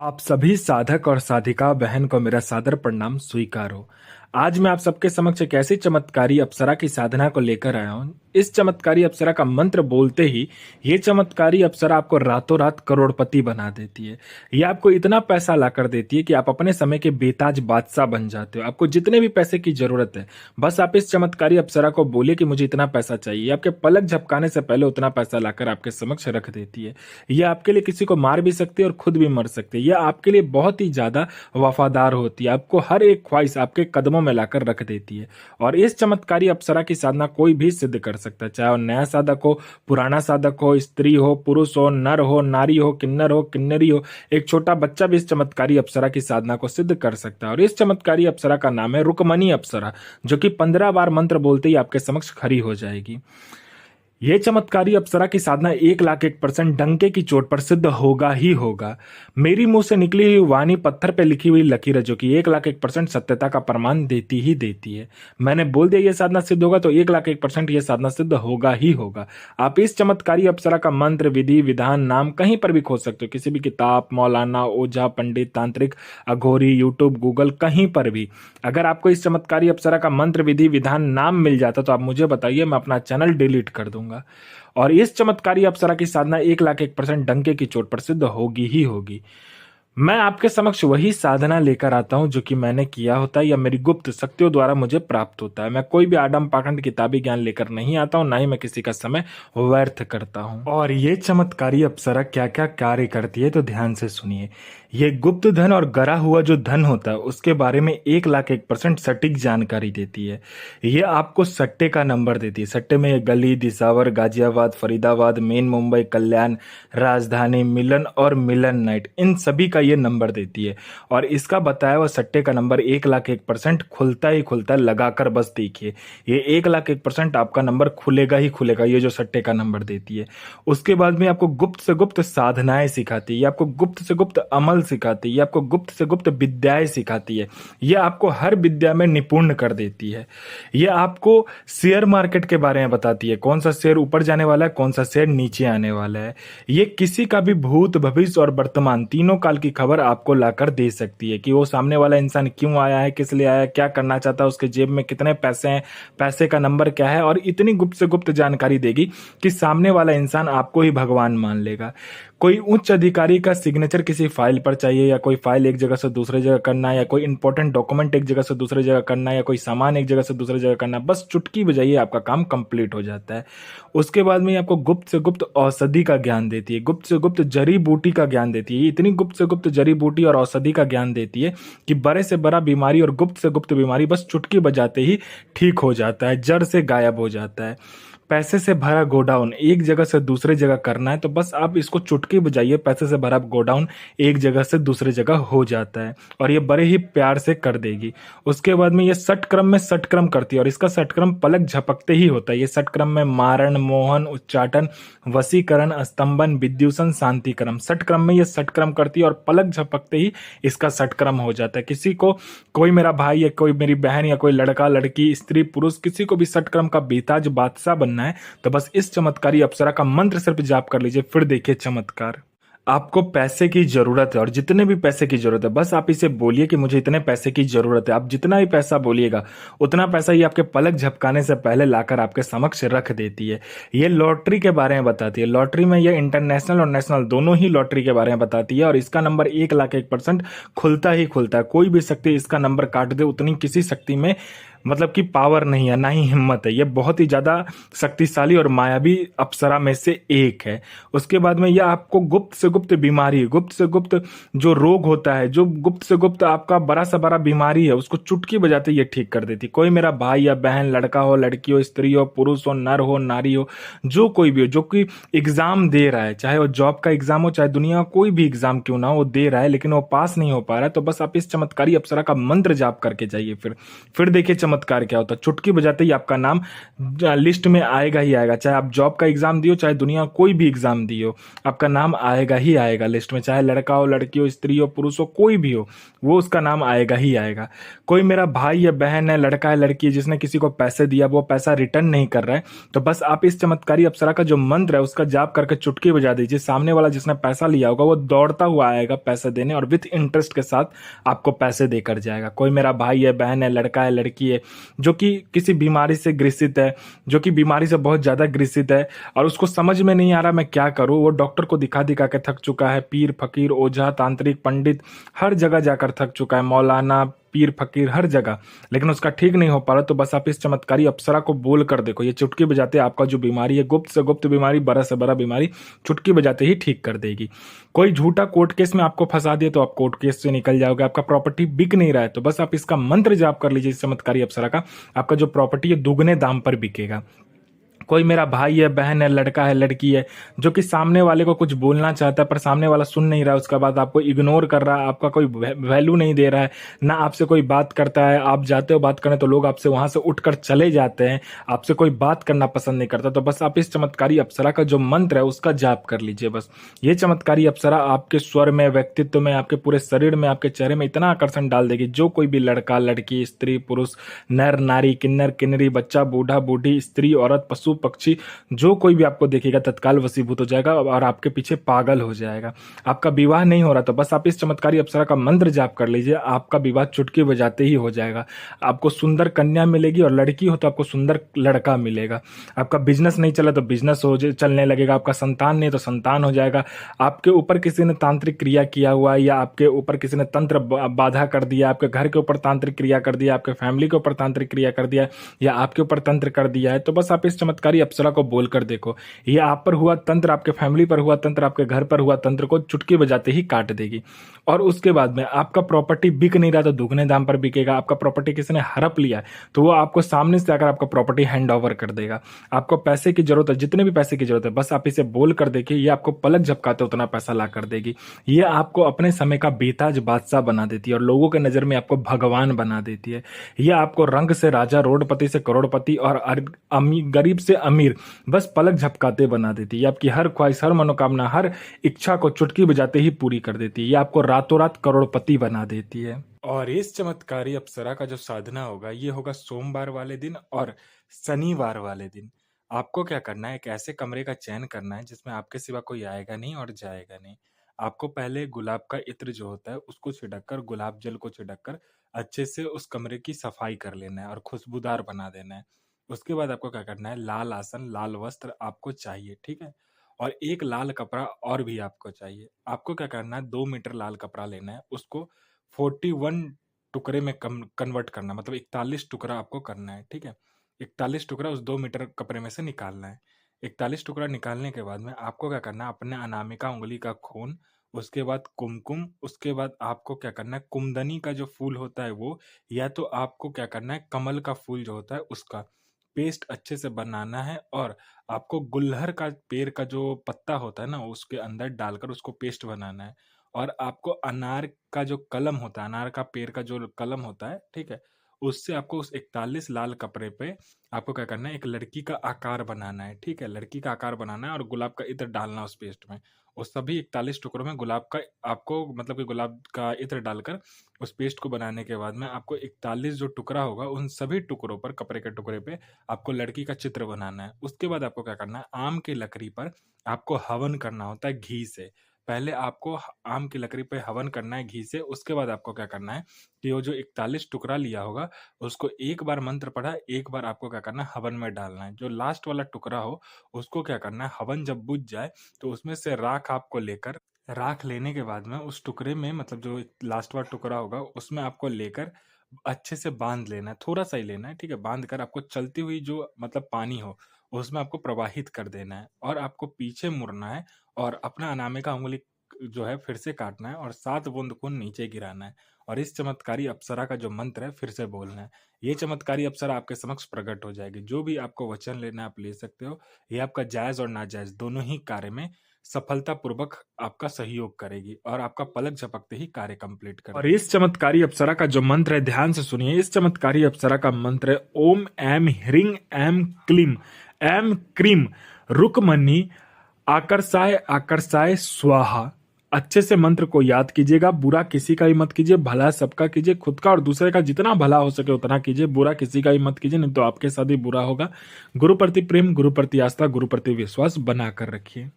आप सभी साधक और साधिका बहन को मेरा सादर प्रणाम स्वीकार हो। आज मैं आप सबके समक्ष एक ऐसी चमत्कारी अप्सरा की साधना को लेकर आया हूं। इस चमत्कारी अप्सरा का मंत्र बोलते ही ये चमत्कारी अप्सरा आपको रातों रात करोड़पति बना देती है। ये आपको इतना पैसा ला कर देती है कि आप अपने समय के बेताज बादशाह बन जाते हो। आपको जितने भी पैसे की जरूरत है, बस आप इस चमत्कारी अप्सरा को बोलिए कि मुझे इतना पैसा चाहिए। आपके पलक झपकाने से पहले उतना पैसा लाकर आपके समक्ष रख देती है। ये आपके लिए किसी को मार भी सकती है और खुद भी मर सकती है। ये आपके लिए बहुत ही ज्यादा वफादार होती है। आपको हर एक ख्वाहिश आपके कदमों में लाकर रख देती है। और इस चमत्कारी अप्सरा की साधना कोई भी सिद्ध कर सकता है, चाहे वो नया साधक हो, पुराना साधक हो, स्त्री हो, पुरुष हो, नर हो, नारी हो, किन्नर हो, किन्नरी हो। एक छोटा बच्चा भी इस चमत्कारी अप्सरा की साधना को सिद्ध कर सकता है। और इस चमत्कारी अप्सरा का नाम है रुकमणी अप्सरा, जो कि 15 बार मंत्र बोलते ही आपके समक्ष खड़ी हो जाएगी। यह चमत्कारी अप्सरा की साधना 1,01% डंके की चोट पर सिद्ध होगा ही होगा। मेरी मुंह से निकली हुई वाणी पत्थर पे लिखी हुई लकीर है, जो कि 1,01% सत्यता का प्रमाण देती ही देती है। मैंने बोल दिया यह साधना सिद्ध होगा, तो 1,01% यह साधना सिद्ध होगा ही होगा। आप इस चमत्कारी अप्सरा का मंत्र, विधि, विधान, नाम कहीं पर भी खोज सकते हो। किसी भी किताब, मौलाना, ओझा, पंडित, तांत्रिक, अघोरी, यूट्यूब, गूगल, कहीं पर भी। अगर आपको इस चमत्कारी अप्सरा का मंत्र, विधि, विधान, नाम मिल जाता तो आप मुझे बताइए, मैं अपना चैनल डिलीट कर दूंगा। और इस चमत्कारी अप्सरा की साधना 1,01% डंके की चोट पर सिद्ध होगी ही होगी। मैं आपके समक्ष वही साधना लेकर आता हूं जो कि मैंने किया होता है या मेरी गुप्त शक्तियों द्वारा मुझे प्राप्त होता है। मैं कोई भी आडम पाखंड किताबी ज्ञान लेकर नहीं आता हूं, ना ही मैं किसी का समय व्यर्थ करता हूं। और ये चमत्कारी अप्सरा क्या क्या कार्य करती है तो ध्यान से सुनिए। ये गुप्त धन और गरा हुआ जो धन होता है उसके बारे में 1,01% सटीक जानकारी देती है। ये आपको सट्टे का नंबर देती है। सट्टे में ये गली, दिसावर, गाजियाबाद, फरीदाबाद, मेन मुंबई, कल्याण, राजधानी, मिलन और मिलन नाइट, इन सभी का ये नंबर देती है। और इसका बताया हुआ सट्टे का नंबर 1,01% खुलता ही खुलता है। लगाकर बस देखिए, ये 1,01% आपका नंबर खुलेगा ही खुलेगा, ये जो सट्टे का नंबर देती है। उसके बाद में आपको गुप्त से गुप्त साधनाएं सिखाती है, ये आपको गुप्त से गुप्त अमल सिखाती है, ये आपको गुप्त से गुप्त विद्याएं सिखाती है। ये आपको हर विद्या में निपुण कर देती है। ये आपको शेयर मार्केट के बारे में बताती है, कौन सा शेयर ऊपर जाने वाला है, कौन सा शेयर नीचे आने वाला है। ये किसी का भी भूत, भविष्य और वर्तमान तीनों काल की खबर आपको लाकर दे सकती है कि वो सामने वाला इंसान क्यों आया है, किस लिए आया है, क्या करना चाहता है, उसके जेब में कितने पैसे हैं, पैसे का नंबर क्या है। और इतनी गुप्त से गुप्त जानकारी देगी कि सामने वाला इंसान आपको ही भगवान मान लेगा। कोई उच्च अधिकारी का सिग्नेचर किसी फाइल पर चाहिए, या कोई फाइल एक जगह से दूसरे जगह करना है, या कोई इंपॉर्टेंट डॉक्यूमेंट एक जगह से दूसरे जगह करना है, या कोई सामान एक जगह से दूसरे जगह करना है, बस चुटकी बजाइए आपका काम कंप्लीट हो जाता है। उसके बाद में आपको गुप्त से गुप्त औषधि का ज्ञान देती है, गुप्त से गुप्त जड़ी बूटी का ज्ञान देती है। इतनी गुप्त से गुप्त जड़ी बूटी और औषधि का ज्ञान देती है कि बड़े से बड़ा बीमारी और गुप्त से गुप्त बीमारी बस चुटकी बजाते ही ठीक हो जाता है, जड़ से गायब हो जाता है। पैसे से भरा गोडाउन एक जगह से दूसरे जगह करना है, तो बस आप इसको चुटकी बजाइए, पैसे से भरा गोडाउन एक जगह से दूसरे जगह हो जाता है। और ये बड़े ही प्यार से कर देगी। उसके बाद में ये षटक्रम में षटक्रम करती है, और इसका षटक्रम पलक झपकते ही होता है। ये षटक्रम में मारण, मोहन, उच्चाटन, वशीकरण, स्तंभन, विद्युषण, शांतिक्रम, षटक्रम में ये षटक्रम करती है और पलक झपकते ही इसका षटक्रम हो जाता है। किसी को, कोई मेरा भाई या कोई मेरी बहन या कोई लड़का लड़की, स्त्री पुरुष, किसी को भी षटक्रम का बेताज बादशाह बनना है, तो बस इस चमत्कारी अप्सरा का मंत्र सिर्फ जाप कर लीजिए, फिर देखिए चमत्कार। आपको पैसे की जरूरत है, और जितने भी पैसे की जरूरत है, बस आप इसे बोलिए कि मुझे इतने पैसे की जरूरत है। आप जितना भी पैसा बोलिएगा उतना पैसा ये आपके पलक झपकाने से पहले लाकर आपके समक्ष रख देती है। ये लॉटरी के बारे में बताती है। लॉटरी में ये इंटरनेशनल और नेशनल दोनों ही लॉटरी के बारे में बताती है। और इसका नंबर 1,01% खुलता ही खुलता है। कोई भी शक्ति इसका नंबर काट दे, उतनी किसी शक्ति में मतलब कि पावर नहीं है, ना ही हिम्मत है। ये बहुत ही ज्यादा शक्तिशाली और मायावी अप्सरा में से एक है। उसके बाद में यह आपको गुप्त से गुप्त बीमारी, गुप्त से गुप्त जो रोग होता है, जो गुप्त से गुप्त आपका बड़ा सा बड़ा बीमारी है, उसको चुटकी बजाते ये ठीक कर देती। कोई मेरा भाई या बहन, लड़का हो, लड़की हो, स्त्री हो, पुरुष हो, नर हो, नारी हो, जो कोई भी हो, जो कि एग्जाम दे रहा है, चाहे वो जॉब का एग्जाम हो, चाहे दुनिया का कोई भी एग्जाम क्यों ना हो, वो दे रहा है लेकिन वो पास नहीं हो पा रहा है, तो बस आप इस चमत्कारी अप्सरा का मंत्र जाप करके जाइए, फिर देखिए चमत्कार क्या होता है, चुटकी बजाते ही आपका नाम लिस्ट में आएगा ही आएगा। चाहे आप जॉब का एग्जाम दियो, चाहे दुनिया कोई भी एग्जाम दियो, आपका नाम आएगा ही आएगा लिस्ट में। चाहे लड़का हो, लड़की हो, स्त्री हो, पुरुष हो, कोई भी हो, वो उसका नाम आएगा ही आएगा। कोई मेरा भाई या बहन है, लड़का है, लड़की है, जिसने किसी को पैसे दिया, वो पैसा रिटर्न नहीं कर रहा है, तो बस आप इस चमत्कारी अप्सरा का जो मंत्र है उसका जाप करके चुटकी बजा दीजिए। सामने वाला जिसने पैसा लिया होगा वो दौड़ता हुआ आएगा पैसे देने, और विथ इंटरेस्ट के साथ आपको पैसे देकर जाएगा। कोई मेरा भाई है, बहन है, लड़का है, लड़की है, जो कि किसी बीमारी से ग्रसित है, जो कि बीमारी से बहुत ज्यादा ग्रसित है, और उसको समझ में नहीं आ रहा मैं क्या करूं, वो डॉक्टर को दिखा दिखा के थक चुका है, पीर फकीर ओझा तांत्रिक पंडित हर जगह जाकर थक चुका है, मौलाना पीर फकीर हर जगह, लेकिन उसका ठीक नहीं हो पा रहा, तो बस आप इस चमत्कारी अप्सरा को बोल कर देखो। ये चुटकी बजाते आपका जो बीमारी है, गुप्त से गुप्त बीमारी, बड़ा से बड़ा बीमारी, चुटकी बजाते ही ठीक कर देगी। कोई झूठा कोर्ट केस में आपको फंसा दिए तो आप कोर्ट केस से निकल जाओगे। आपका प्रॉपर्टी बिक नहीं रहा है तो बस आप इसका मंत्र जाप कर लीजिए इस चमत्कारी अप्सरा का, आपका जो प्रॉपर्टी है दुगने दाम पर बिकेगा। कोई मेरा भाई है, बहन है, लड़का है, लड़की है, जो कि सामने वाले को कुछ बोलना चाहता है पर सामने वाला सुन नहीं रहा है, उसके बाद आपको इग्नोर कर रहा है, आपका कोई वैल्यू नहीं दे रहा है, ना आपसे कोई बात करता है, आप जाते हो बात करने तो लोग आपसे वहां से उठकर चले जाते हैं, आपसे कोई बात करना पसंद नहीं करता, तो बस आप इस चमत्कारी अप्सरा का जो मंत्र है उसका जाप कर लीजिए। बस ये चमत्कारी अप्सरा आपके स्वर में, व्यक्तित्व में, आपके पूरे शरीर में, आपके चेहरे में इतना आकर्षण डाल देगी, जो कोई भी लड़का, लड़की, स्त्री, पुरुष, नर, नारी, किन्नर, किन्नरी, बच्चा, बूढ़ा, बूढ़ी, स्त्री, औरत, पशु, पक्षी, जो कोई भी आपको देखेगा तत्काल वशीभूत हो जाएगा और आपके पीछे पागल हो जाएगा। आपका विवाह नहीं हो रहा तो बस आप इस चमत्कारी अप्सरा का मंत्र जाप कर लीजिए, आपका विवाह चुटकी बजाते ही हो जाएगा। आपको सुंदर कन्या मिलेगी, और लड़की हो तो आपको सुंदर लड़का मिलेगा। आपका बिजनेस नहीं चला तो बिजनेस हो चलने लगेगा। आपका संतान नहीं तो संतान हो जाएगा। आपके ऊपर किसी ने तांत्रिक क्रिया किया हुआ है, या आपके ऊपर किसी ने तंत्र बाधा कर दिया, आपके घर के ऊपर तांत्रिक क्रिया कर दिया, आपके फैमिली के ऊपर तांत्रिक क्रिया कर दिया, या आपके ऊपर तंत्र कर दिया है, तो बस आप इस चमत्कारी अप्सरा को बोलकर देखो। ये आप पर हुआ तंत्र, आपके फैमिली पर हुआ तंत्र, आपके घर पर हुआ तंत्र को चुटकी बजाते ही काट देगी। और उसके बाद में आपका प्रॉपर्टी बिक नहीं रहा तो दुगने दाम पर बिकेगा। आपका प्रॉपर्टी किसी ने हड़प लिया है तो वो आपको सामने से आकर आपका प्रॉपर्टी हैंड ओवर कर देगा। आपको पैसे की जरूरत है, जितने भी पैसे की जरूरत है, बस आप इसे बोल कर देखिए, ये आपको पलक झपकाते उतना पैसा ला कर देगी। ये आपको अपने समय का बेताज बादशाह बना देती है और लोगों के नजर में आपको भगवान बना देती है। ये आपको रंग से राजा, रोडपति से करोड़पति, और गरीब से अमीर बस पलक झपकाते बना देती है। आपकी हर ख्वाहिश, हर मनोकामना, हर इच्छा को चुटकी बजाते ही पूरी कर देती है। ये आपको रातों रात करोड़पति बना देती है। और इस चमत्कारी अप्सरा का जो साधना होगा ये होगा सोमवार वाले दिन और शनिवार वाले दिन। आपको क्या करना है, एक ऐसे कमरे का चयन करना है जिसमें आपके सिवा कोई आएगा नहीं और जाएगा नहीं। आपको पहले गुलाब का इत्र जो होता है उसको छिड़क कर, गुलाब जल को छिड़क कर अच्छे से उस कमरे की सफाई कर लेना है और खुशबूदार बना देना है। उसके बाद आपको क्या करना है, लाल आसन, लाल वस्त्र आपको चाहिए, ठीक है। और एक लाल कपड़ा और भी आपको चाहिए। आपको क्या करना है, 2 मीटर लाल कपड़ा लेना है, उसको 41 टुकड़े में कम कन्वर्ट करना, मतलब 41 टुकड़ा आपको करना है, ठीक है। 41 टुकड़ा उस 2 मीटर कपड़े में से निकालना है। 41 टुकड़ा निकालने के बाद में आपको क्या करना है, अपने अनामिका उंगली का खून, उसके बाद कुमकुम, उसके बाद आपको क्या करना है, कुमदनी का जो फूल होता है वो, या तो आपको क्या करना है, कमल का फूल जो होता है उसका पेस्ट अच्छे से बनाना है। और आपको गुलहर का पेड़ का जो पत्ता होता है ना उसके अंदर डालकर उसको पेस्ट बनाना है। और आपको अनार का जो कलम होता है, अनार का पेड़ का जो कलम होता है, ठीक है, उससे आपको उस 41 लाल कपड़े पे आपको क्या करना है, एक लड़की का आकार बनाना है, ठीक है, लड़की का आकार बनाना है और गुलाब का इत्र डालना है उस पेस्ट में। उस सभी 41 टुकड़ों में गुलाब का आपको, मतलब कि गुलाब का इत्र डालकर उस पेस्ट को बनाने के बाद में आपको 41 जो टुकड़ा होगा उन सभी टुकड़ों पर, कपड़े के टुकड़े पे आपको लड़की का चित्र बनाना है। उसके बाद आपको क्या करना है, आम की लकड़ी पर आपको हवन करना होता है घी से। पहले आपको आम की लकड़ी पे हवन करना है घी से। उसके बाद आपको क्या करना है कि वो जो 41 टुकड़ा लिया होगा उसको एक बार मंत्र पढ़ा, एक बार आपको क्या करना है, हवन में डालना है। जो लास्ट वाला टुकड़ा हो उसको क्या करना है, हवन जब बुझ जाए तो उसमें से राख आपको लेकर, राख लेने के बाद में उस टुकड़े में, मतलब जो लास्ट वाला टुकड़ा होगा उसमें आपको लेकर अच्छे से बांध लेना है, थोड़ा सा ही लेना है, ठीक है। बांध कर आपको चलती हुई जो मतलब पानी हो उसमें आपको प्रवाहित कर देना है और आपको पीछे मुड़ना है और अपना अनामिका उंगली जो है फिर से काटना है और 7 बूंद खून नीचे गिराना है। और इस चमत्कारी अप्सरा का जो मंत्र है फिर से बोलना है। ये चमत्कारी अप्सरा आपके समक्ष प्रकट हो जाएगी। जो भी आपको वचन लेना है आप ले सकते हो। ये आपका जायज और नाजायज दोनों ही कार्य में सफलतापूर्वक आपका सहयोग करेगी और आपका पलक झपकते ही कार्य कंप्लीट करेगी। और इस चमत्कारी अप्सरा का जो मंत्र है, ध्यान से सुनिए। इस चमत्कारी अप्सरा का मंत्र है ओम ऐम ह्रीं ऐम क्लीम ऐम क्रीम रुकमणी आकर्षाय आकर्षाय स्वाहा। अच्छे से मंत्र को याद कीजिएगा। बुरा किसी का ही मत कीजिए, भला सबका कीजिए, खुद का और दूसरे का जितना भला हो सके उतना कीजिए। बुरा किसी का ही मत कीजिए, नहीं तो आपके साथ ही बुरा होगा। गुरु प्रति प्रेम, गुरु प्रति आस्था, गुरु प्रति विश्वास बना कर रखिए।